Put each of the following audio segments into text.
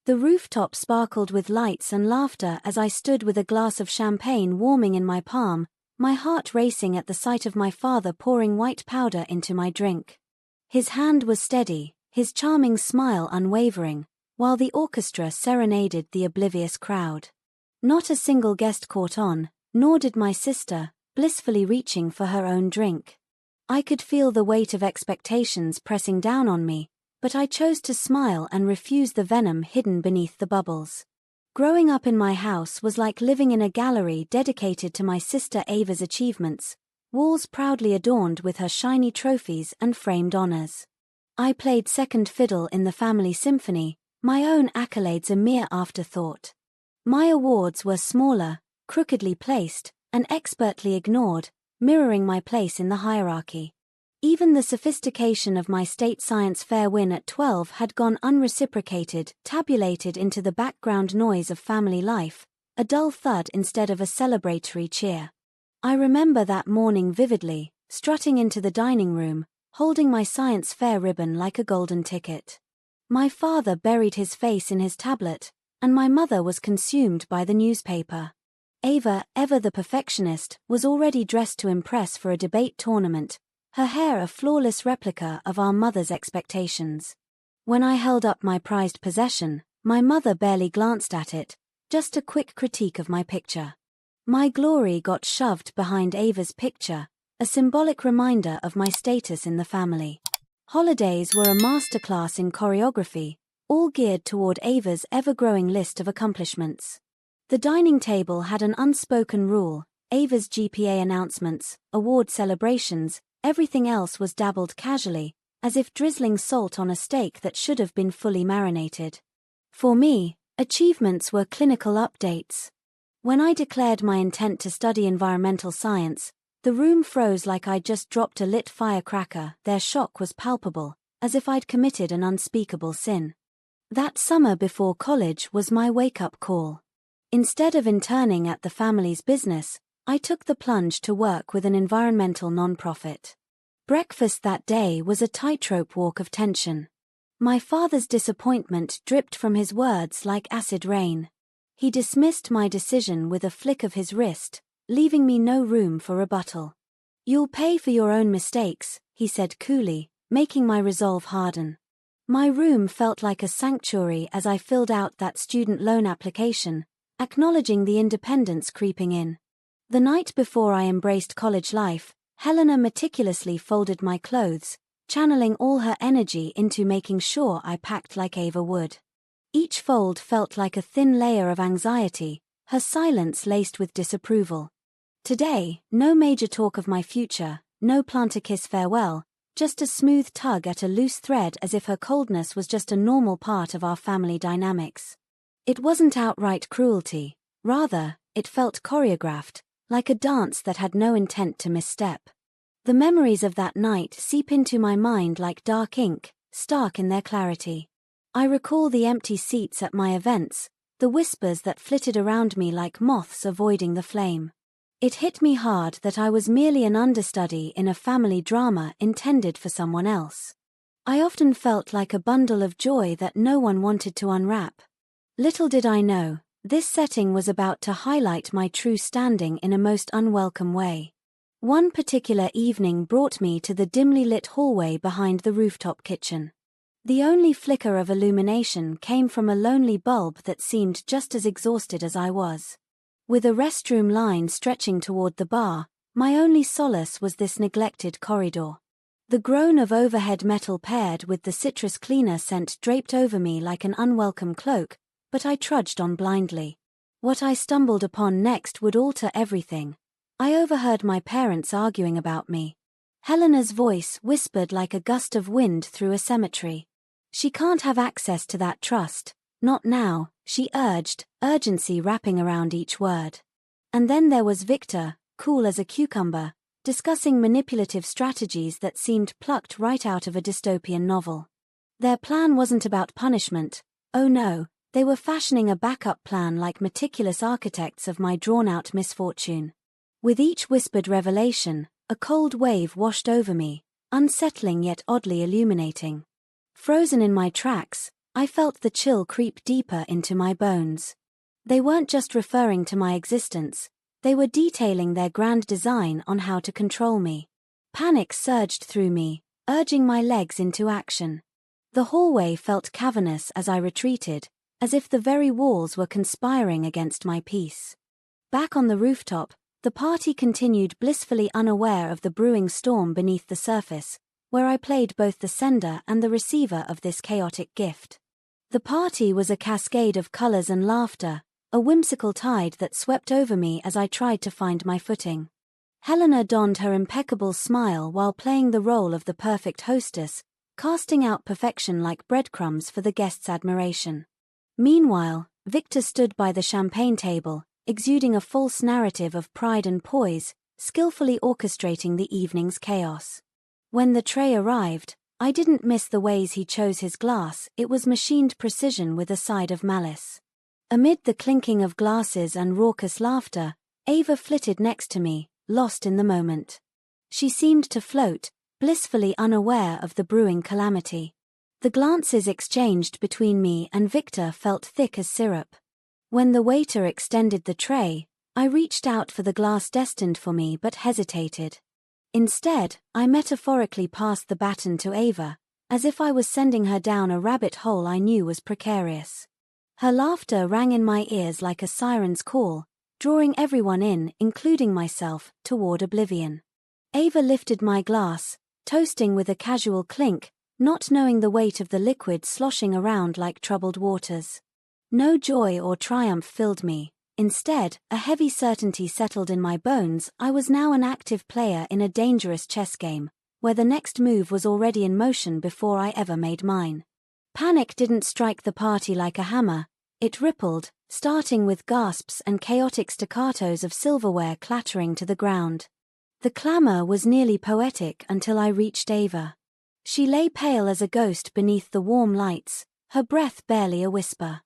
The rooftop sparkled with lights and laughter as I stood with a glass of champagne warming in my palm, my heart racing at the sight of my father pouring white powder into my drink. His hand was steady, his charming smile unwavering, while the orchestra serenaded the oblivious crowd. Not a single guest caught on, nor did my sister, blissfully reaching for her own drink. I could feel the weight of expectations pressing down on me, but I chose to smile and refuse the venom hidden beneath the bubbles. Growing up in my house was like living in a gallery dedicated to my sister Ava's achievements, walls proudly adorned with her shiny trophies and framed honors. I played second fiddle in the family symphony, my own accolades a mere afterthought. My awards were smaller, crookedly placed, and expertly ignored, mirroring my place in the hierarchy. Even the sophistication of my state science fair win at 12 had gone unreciprocated, tabulated into the background noise of family life, a dull thud instead of a celebratory cheer. I remember that morning vividly, strutting into the dining room, holding my science fair ribbon like a golden ticket. My father buried his face in his tablet, and my mother was consumed by the newspaper. Ava, ever the perfectionist, was already dressed to impress for a debate tournament, her hair a flawless replica of our mother's expectations. When I held up my prized possession, my mother barely glanced at it, just a quick critique of my picture. My glory got shoved behind Ava's picture, a symbolic reminder of my status in the family. Holidays were a masterclass in choreography, all geared toward Ava's ever-growing list of accomplishments. The dining table had an unspoken rule: Ava's GPA announcements, award celebrations, everything else was dabbled casually, as if drizzling salt on a steak that should have been fully marinated. For me, achievements were clinical updates. When I declared my intent to study environmental science, the room froze like I'd just dropped a lit firecracker. Their shock was palpable, as if I'd committed an unspeakable sin. That summer before college was my wake-up call. Instead of interning at the family's business, I took the plunge to work with an environmental nonprofit. Breakfast that day was a tightrope walk of tension. My father's disappointment dripped from his words like acid rain. He dismissed my decision with a flick of his wrist, leaving me no room for rebuttal. "You'll pay for your own mistakes," he said coolly, making my resolve harden. My room felt like a sanctuary as I filled out that student loan application, acknowledging the independence creeping in. The night before I embraced college life, Helena meticulously folded my clothes, channeling all her energy into making sure I packed like Ava would. Each fold felt like a thin layer of anxiety, her silence laced with disapproval. Today, no major talk of my future, no plant-a-kiss farewell, just a smooth tug at a loose thread as if her coldness was just a normal part of our family dynamics. It wasn't outright cruelty, rather, it felt choreographed, like a dance that had no intent to misstep. The memories of that night seep into my mind like dark ink, stark in their clarity. I recall the empty seats at my events, the whispers that flitted around me like moths avoiding the flame. It hit me hard that I was merely an understudy in a family drama intended for someone else. I often felt like a bundle of joy that no one wanted to unwrap. Little did I know, this setting was about to highlight my true standing in a most unwelcome way. One particular evening brought me to the dimly lit hallway behind the rooftop kitchen. The only flicker of illumination came from a lonely bulb that seemed just as exhausted as I was. With a restroom line stretching toward the bar, my only solace was this neglected corridor. The groan of overhead metal paired with the citrus cleaner scent draped over me like an unwelcome cloak, but I trudged on blindly. What I stumbled upon next would alter everything. I overheard my parents arguing about me. Helena's voice whispered like a gust of wind through a cemetery. "She can't have access to that trust, not now," she urged, urgency wrapping around each word. And then there was Victor, cool as a cucumber, discussing manipulative strategies that seemed plucked right out of a dystopian novel. Their plan wasn't about punishment, oh no, they were fashioning a backup plan like meticulous architects of my drawn-out misfortune. With each whispered revelation, a cold wave washed over me, unsettling yet oddly illuminating. Frozen in my tracks, I felt the chill creep deeper into my bones. They weren't just referring to my existence, they were detailing their grand design on how to control me. Panic surged through me, urging my legs into action. The hallway felt cavernous as I retreated, as if the very walls were conspiring against my peace. Back on the rooftop, the party continued blissfully unaware of the brewing storm beneath the surface, where I played both the sender and the receiver of this chaotic gift. The party was a cascade of colors and laughter, a whimsical tide that swept over me as I tried to find my footing. Helena donned her impeccable smile while playing the role of the perfect hostess, casting out perfection like breadcrumbs for the guests' admiration. Meanwhile, Victor stood by the champagne table, exuding a false narrative of pride and poise, skillfully orchestrating the evening's chaos. When the tray arrived, I didn't miss the ways he chose his glass. It was machined precision with a side of malice. Amid the clinking of glasses and raucous laughter, Ava flitted next to me, lost in the moment. She seemed to float, blissfully unaware of the brewing calamity. The glances exchanged between me and Victor felt thick as syrup. When the waiter extended the tray, I reached out for the glass destined for me but hesitated. Instead, I metaphorically passed the baton to Ava, as if I was sending her down a rabbit hole I knew was precarious. Her laughter rang in my ears like a siren's call, drawing everyone in, including myself, toward oblivion. Ava lifted my glass, toasting with a casual clink, not knowing the weight of the liquid sloshing around like troubled waters. No joy or triumph filled me. Instead, a heavy certainty settled in my bones. I was now an active player in a dangerous chess game, where the next move was already in motion before I ever made mine. Panic didn't strike the party like a hammer. It rippled, starting with gasps and chaotic staccatos of silverware clattering to the ground. The clamor was nearly poetic until I reached Ava. She lay pale as a ghost beneath the warm lights, her breath barely a whisper.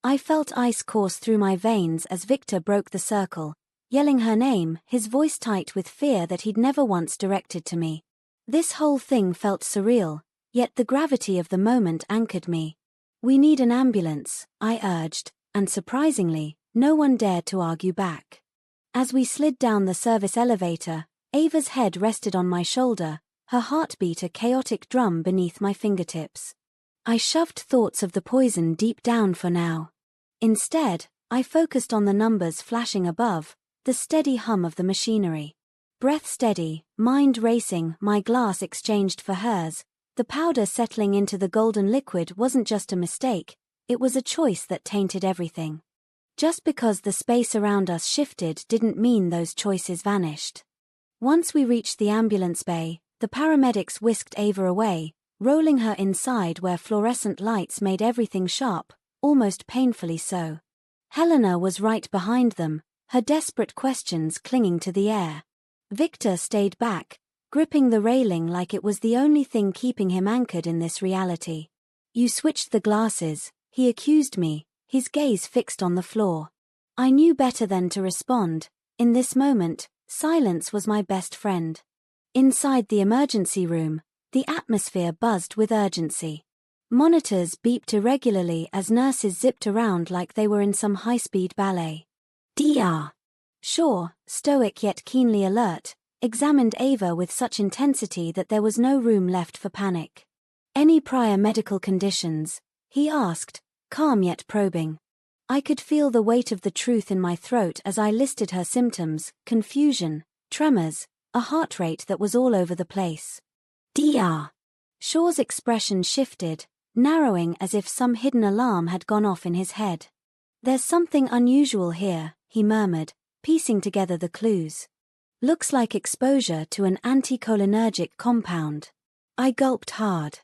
I felt ice course through my veins as Victor broke the circle, yelling her name, his voice tight with fear that he'd never once directed to me. This whole thing felt surreal, yet the gravity of the moment anchored me. "We need an ambulance," I urged, and surprisingly, no one dared to argue back. As we slid down the service elevator, Ava's head rested on my shoulder, her heartbeat a chaotic drum beneath my fingertips. I shoved thoughts of the poison deep down for now. Instead, I focused on the numbers flashing above, the steady hum of the machinery. Breath steady, mind racing, my glass exchanged for hers. The powder settling into the golden liquid wasn't just a mistake, it was a choice that tainted everything. Just because the space around us shifted didn't mean those choices vanished. Once we reached the ambulance bay, the paramedics whisked Ava away, rolling her inside where fluorescent lights made everything sharp, almost painfully so. Helena was right behind them, her desperate questions clinging to the air. Victor stayed back, gripping the railing like it was the only thing keeping him anchored in this reality. "You switched the glasses," he accused me, his gaze fixed on the floor. I knew better than to respond. In this moment, silence was my best friend. Inside the emergency room, the atmosphere buzzed with urgency. Monitors beeped irregularly as nurses zipped around like they were in some high-speed ballet. Dr. Shaw, stoic yet keenly alert, examined Ava with such intensity that there was no room left for panic. "Any prior medical conditions?" he asked, calm yet probing. I could feel the weight of the truth in my throat as I listed her symptoms: confusion, tremors, a heart rate that was all over the place. Dr. Shaw's expression shifted, narrowing as if some hidden alarm had gone off in his head. "There's something unusual here," he murmured, piecing together the clues. "Looks like exposure to an anticholinergic compound." I gulped hard.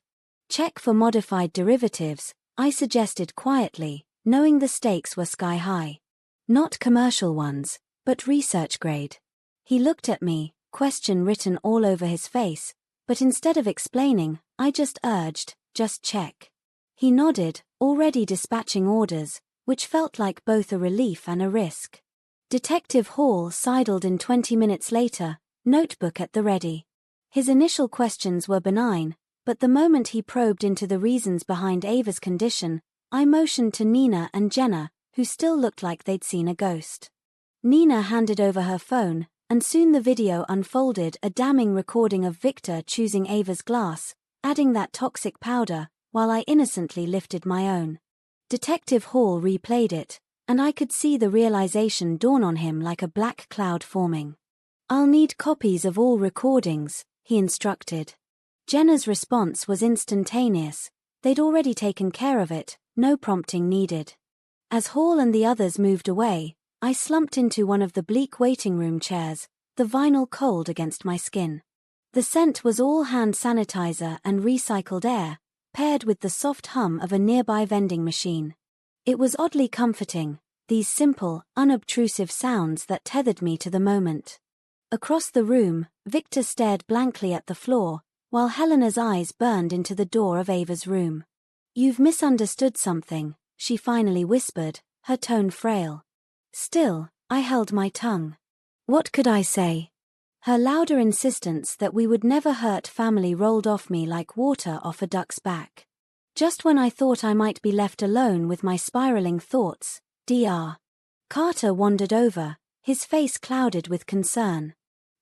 "Check for modified derivatives," I suggested quietly, knowing the stakes were sky high. "Not commercial ones, but research grade." He looked at me, question written all over his face, but instead of explaining, I just urged, "Just check." He nodded, already dispatching orders, which felt like both a relief and a risk. Detective Hall sidled in 20 minutes later, notebook at the ready. His initial questions were benign, But the moment he probed into the reasons behind Ava's condition, I motioned to Nina and Jenna, who still looked like they'd seen a ghost. Nina handed over her phone, and soon the video unfolded, a damning recording of Victor choosing Ava's glass, adding that toxic powder, while I innocently lifted my own. Detective Hall replayed it, and I could see the realization dawn on him like a black cloud forming. "I'll need copies of all recordings," he instructed. Jenna's response was instantaneous. They'd already taken care of it, no prompting needed. As Hall and the others moved away, I slumped into one of the bleak waiting room chairs, the vinyl cold against my skin. The scent was all hand sanitizer and recycled air, paired with the soft hum of a nearby vending machine. It was oddly comforting, these simple, unobtrusive sounds that tethered me to the moment. Across the room, Victor stared blankly at the floor, while Helena's eyes burned into the door of Ava's room. "You've misunderstood something," she finally whispered, her tone frail. Still, I held my tongue. What could I say? Her louder insistence that we would never hurt family rolled off me like water off a duck's back. Just when I thought I might be left alone with my spiraling thoughts, Dr. Carter wandered over, his face clouded with concern.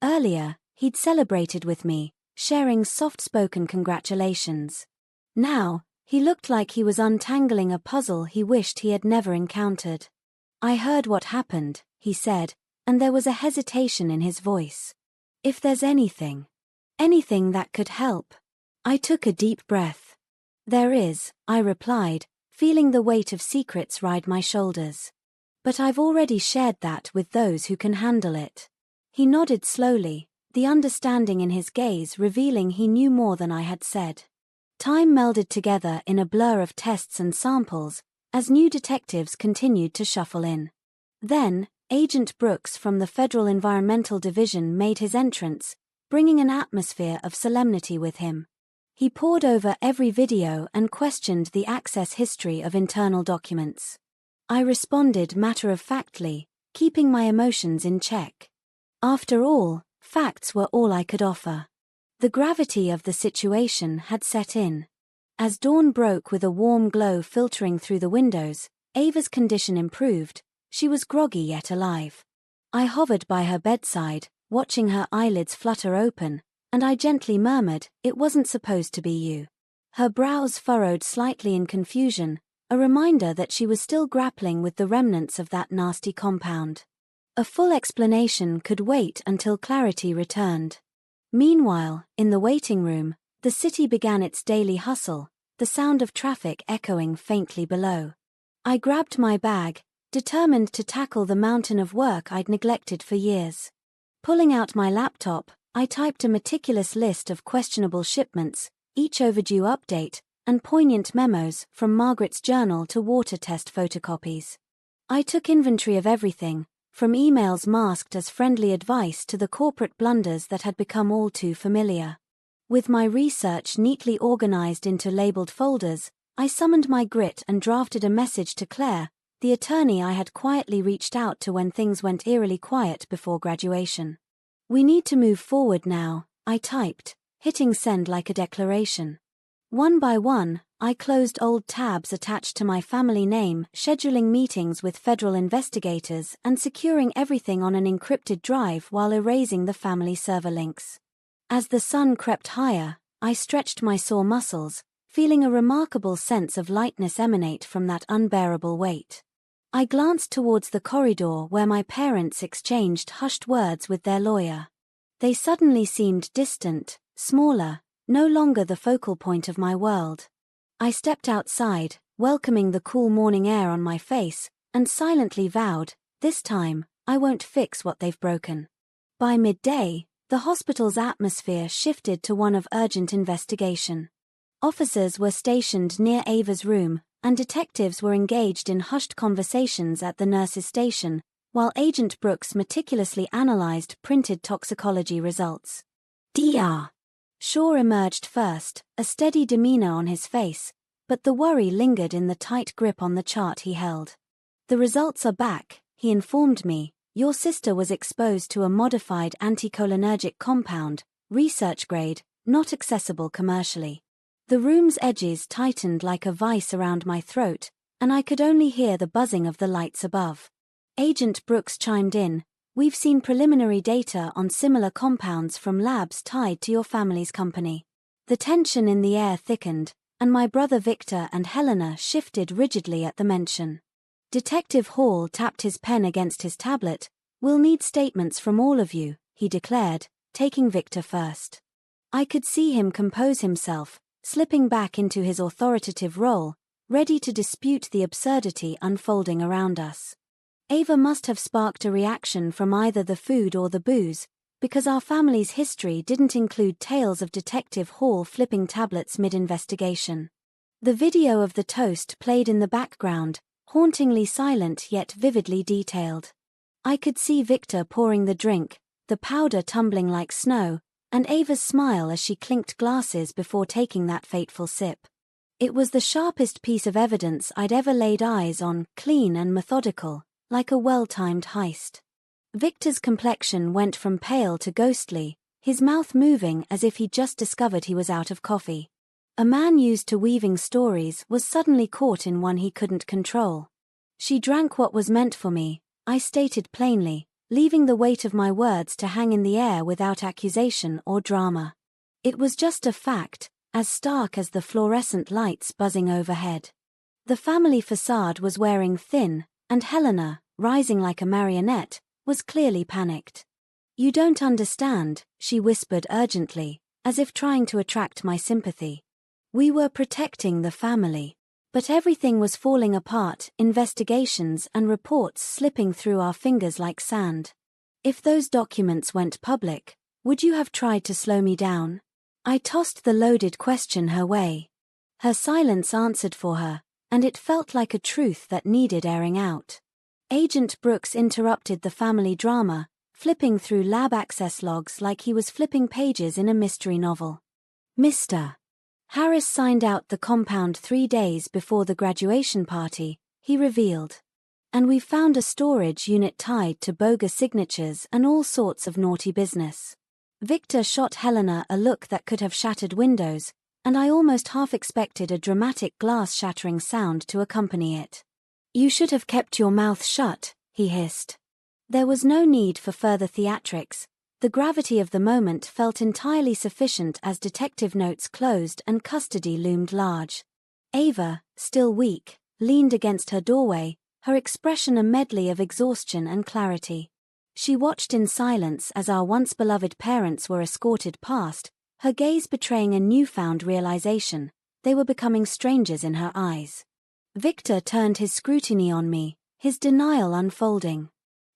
Earlier, he'd celebrated with me, sharing soft-spoken congratulations. Now, he looked like he was untangling a puzzle he wished he had never encountered. "I heard what happened," he said, and there was a hesitation in his voice. "If there's anything that could help." I took a deep breath. "There is," I replied, feeling the weight of secrets ride my shoulders. "But I've already shared that with those who can handle it." He nodded slowly, the understanding in his gaze revealing he knew more than I had said. Time melded together in a blur of tests and samples, as new detectives continued to shuffle in. Then, Agent Brooks from the Federal Environmental Division made his entrance, bringing an atmosphere of solemnity with him. He pored over every video and questioned the access history of internal documents. I responded matter-of-factly, keeping my emotions in check. After all, facts were all I could offer. The gravity of the situation had set in. As dawn broke with a warm glow filtering through the windows, Ava's condition improved. She was groggy yet alive. I hovered by her bedside, watching her eyelids flutter open, and I gently murmured, "It wasn't supposed to be you." Her brows furrowed slightly in confusion, a reminder that she was still grappling with the remnants of that nasty compound. A full explanation could wait until clarity returned. Meanwhile, in the waiting room, the city began its daily hustle, the sound of traffic echoing faintly below. I grabbed my bag, determined to tackle the mountain of work I'd neglected for years. Pulling out my laptop, I typed a meticulous list of questionable shipments, each overdue update, and poignant memos from Margaret's journal to water test photocopies. I took inventory of everything, from emails masked as friendly advice to the corporate blunders that had become all too familiar. With my research neatly organized into labeled folders, I summoned my grit and drafted a message to Claire, the attorney I had quietly reached out to when things went eerily quiet before graduation. "We need to move forward now," I typed, hitting send like a declaration. One by one, I closed old tabs attached to my family name, scheduling meetings with federal investigators and securing everything on an encrypted drive while erasing the family server links. As the sun crept higher, I stretched my sore muscles, feeling a remarkable sense of lightness emanate from that unbearable weight. I glanced towards the corridor where my parents exchanged hushed words with their lawyer. They suddenly seemed distant, smaller, no longer the focal point of my world. I stepped outside, welcoming the cool morning air on my face, and silently vowed, this time, I won't fix what they've broken. By midday, the hospital's atmosphere shifted to one of urgent investigation. Officers were stationed near Ava's room, and detectives were engaged in hushed conversations at the nurse's station, while Agent Brooks meticulously analyzed printed toxicology results. Dr. Shaw emerged first, a steady demeanor on his face, but the worry lingered in the tight grip on the chart he held. "The results are back," he informed me. "Your sister was exposed to a modified anticholinergic compound, research grade, not accessible commercially. The room's edges tightened like a vice around my throat, and I could only hear the buzzing of the lights above. Agent Brooks chimed in, "We've seen preliminary data on similar compounds from labs tied to your family's company." The tension in the air thickened, and my brother Victor and Helena shifted rigidly at the mention. Detective Hall tapped his pen against his tablet. "We'll need statements from all of you," he declared, taking Victor first. I could see him compose himself, slipping back into his authoritative role, ready to dispute the absurdity unfolding around us. Ava must have sparked a reaction from either the food or the booze, because our family's history didn't include tales of Detective Hall flipping tablets mid-investigation. The video of the toast played in the background, hauntingly silent yet vividly detailed. I could see Victor pouring the drink, the powder tumbling like snow, and Ava's smile as she clinked glasses before taking that fateful sip. It was the sharpest piece of evidence I'd ever laid eyes on, clean and methodical, like a well-timed heist. Victor's complexion went from pale to ghostly, his mouth moving as if he'd just discovered he was out of coffee. A man used to weaving stories was suddenly caught in one he couldn't control. "She drank what was meant for me," I stated plainly, leaving the weight of my words to hang in the air without accusation or drama. It was just a fact, as stark as the fluorescent lights buzzing overhead. The family facade was wearing thin, and Helena, rising like a marionette, was clearly panicked. "You don't understand," she whispered urgently, as if trying to attract my sympathy. "We were protecting the family. But everything was falling apart, investigations and reports slipping through our fingers like sand. If those documents went public, would you have tried to slow me down?" I tossed the loaded question her way. Her silence answered for her, and it felt like a truth that needed airing out. Agent Brooks interrupted the family drama, flipping through lab access logs like he was flipping pages in a mystery novel. "Mr. Harris signed out the compound 3 days before the graduation party," he revealed. "And we found a storage unit tied to bogus signatures and all sorts of naughty business." Victor shot Helena a look that could have shattered windows, and I almost half expected a dramatic glass-shattering sound to accompany it. "You should have kept your mouth shut," he hissed. There was no need for further theatrics. The gravity of the moment felt entirely sufficient as detective notes closed and custody loomed large. Ava, still weak, leaned against her doorway, her expression a medley of exhaustion and clarity. She watched in silence as our once-beloved parents were escorted past, her gaze betraying a newfound realization. They were becoming strangers in her eyes. Victor turned his scrutiny on me, his denial unfolding.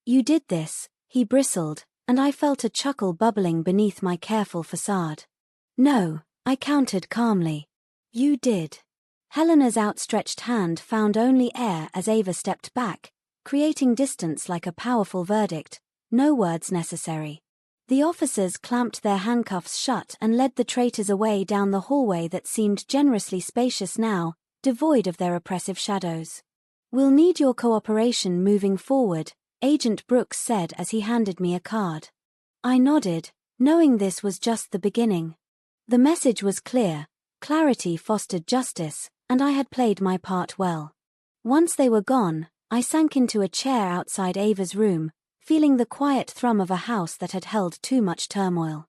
"You did this," he bristled, and I felt a chuckle bubbling beneath my careful facade. "No," I countered calmly. "You did." Helena's outstretched hand found only air as Ava stepped back, creating distance like a powerful verdict, no words necessary. The officers clamped their handcuffs shut and led the traitors away down the hallway that seemed generously spacious now, devoid of their oppressive shadows. "We'll need your cooperation moving forward," Agent Brooks said as he handed me a card. I nodded, knowing this was just the beginning. The message was clear: clarity fostered justice, and I had played my part well. Once they were gone, I sank into a chair outside Ava's room, feeling the quiet thrum of a house that had held too much turmoil.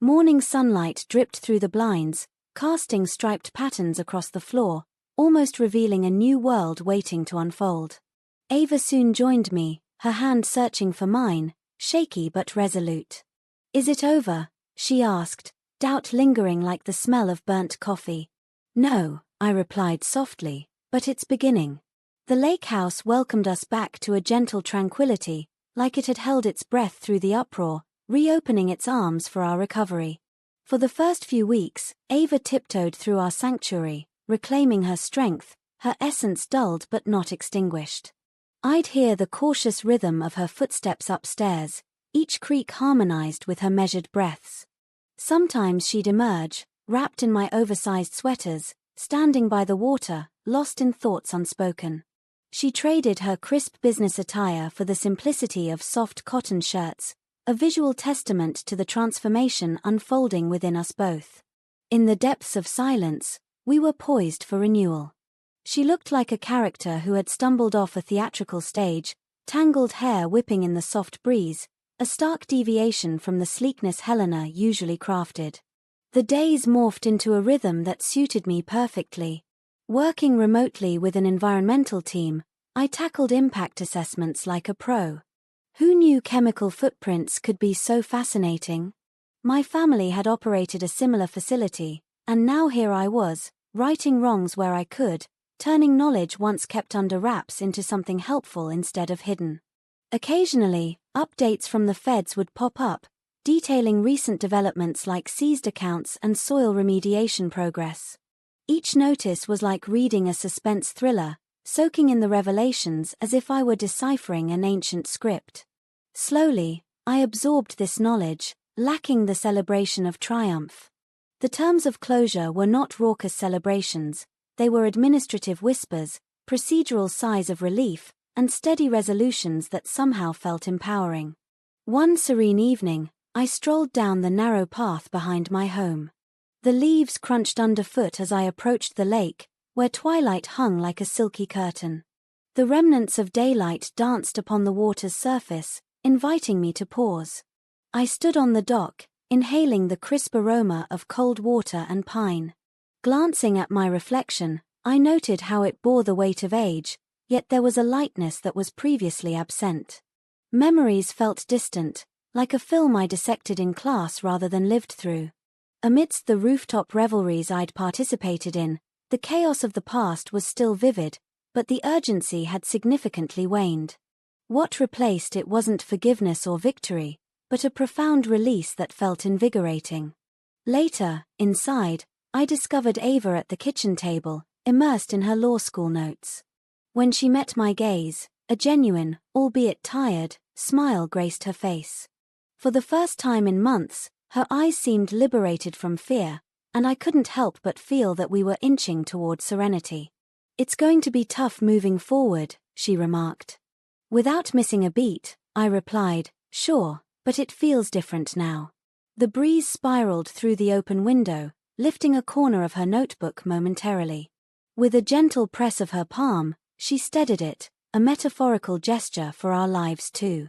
Morning sunlight dripped through the blinds, casting striped patterns across the floor, almost revealing a new world waiting to unfold. Ava soon joined me, her hand searching for mine, shaky but resolute. "Is it over?" she asked, doubt lingering like the smell of burnt coffee. "No," I replied softly, "but it's beginning." The lake house welcomed us back to a gentle tranquility, like it had held its breath through the uproar, reopening its arms for our recovery. For the first few weeks, Ava tiptoed through our sanctuary, reclaiming her strength, her essence dulled but not extinguished. I'd hear the cautious rhythm of her footsteps upstairs, each creak harmonized with her measured breaths. Sometimes she'd emerge, wrapped in my oversized sweaters, standing by the water, lost in thoughts unspoken. She traded her crisp business attire for the simplicity of soft cotton shirts, a visual testament to the transformation unfolding within us both. In the depths of silence, We were poised for renewal. She looked like a character who had stumbled off a theatrical stage, tangled hair whipping in the soft breeze, a stark deviation from the sleekness Helena usually crafted. The days morphed into a rhythm that suited me perfectly. Working remotely with an environmental team, I tackled impact assessments like a pro. Who knew chemical footprints could be so fascinating? My family had operated a similar facility, and now here I was, righting wrongs where I could, turning knowledge once kept under wraps into something helpful instead of hidden. Occasionally, updates from the feds would pop up, detailing recent developments like seized accounts and soil remediation progress. Each notice was like reading a suspense thriller, soaking in the revelations as if I were deciphering an ancient script. Slowly, I absorbed this knowledge, lacking the celebration of triumph. The terms of closure were not raucous celebrations, they were administrative whispers, procedural sighs of relief, and steady resolutions that somehow felt empowering. One serene evening, I strolled down the narrow path behind my home. The leaves crunched underfoot as I approached the lake, where twilight hung like a silky curtain. The remnants of daylight danced upon the water's surface, inviting me to pause. I stood on the dock, inhaling the crisp aroma of cold water and pine. Glancing at my reflection, I noted how it bore the weight of age, yet there was a lightness that was previously absent. Memories felt distant, like a film I dissected in class rather than lived through. Amidst the rooftop revelries I'd participated in, the chaos of the past was still vivid, but the urgency had significantly waned. What replaced it wasn't forgiveness or victory, but a profound release that felt invigorating. Later, inside, I discovered Ava at the kitchen table, immersed in her law school notes. When she met my gaze, a genuine, albeit tired, smile graced her face. For the first time in months, her eyes seemed liberated from fear, and I couldn't help but feel that we were inching toward serenity. "It's going to be tough moving forward," she remarked. Without missing a beat, I replied, "Sure, but it feels different now." The breeze spiraled through the open window, lifting a corner of her notebook momentarily. With a gentle press of her palm, she steadied it, a metaphorical gesture for our lives too.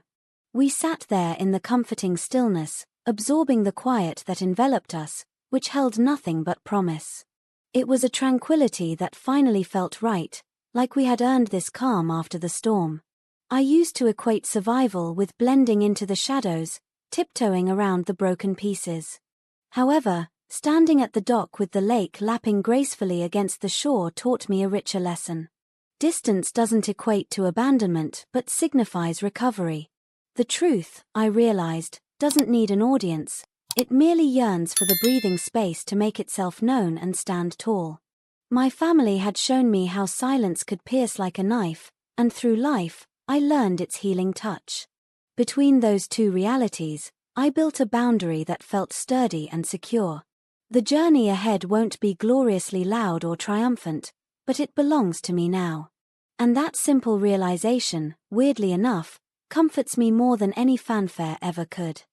We sat there in the comforting stillness, absorbing the quiet that enveloped us, which held nothing but promise. It was a tranquility that finally felt right, like we had earned this calm after the storm. I used to equate survival with blending into the shadows, tiptoeing around the broken pieces. However, standing at the dock with the lake lapping gracefully against the shore taught me a richer lesson. Distance doesn't equate to abandonment but signifies recovery. The truth, I realized, doesn't need an audience, it merely yearns for the breathing space to make itself known and stand tall. My family had shown me how silence could pierce like a knife, and through life, I learned its healing touch. Between those two realities, I built a boundary that felt sturdy and secure. The journey ahead won't be gloriously loud or triumphant, but it belongs to me now. And that simple realization, weirdly enough, comforts me more than any fanfare ever could.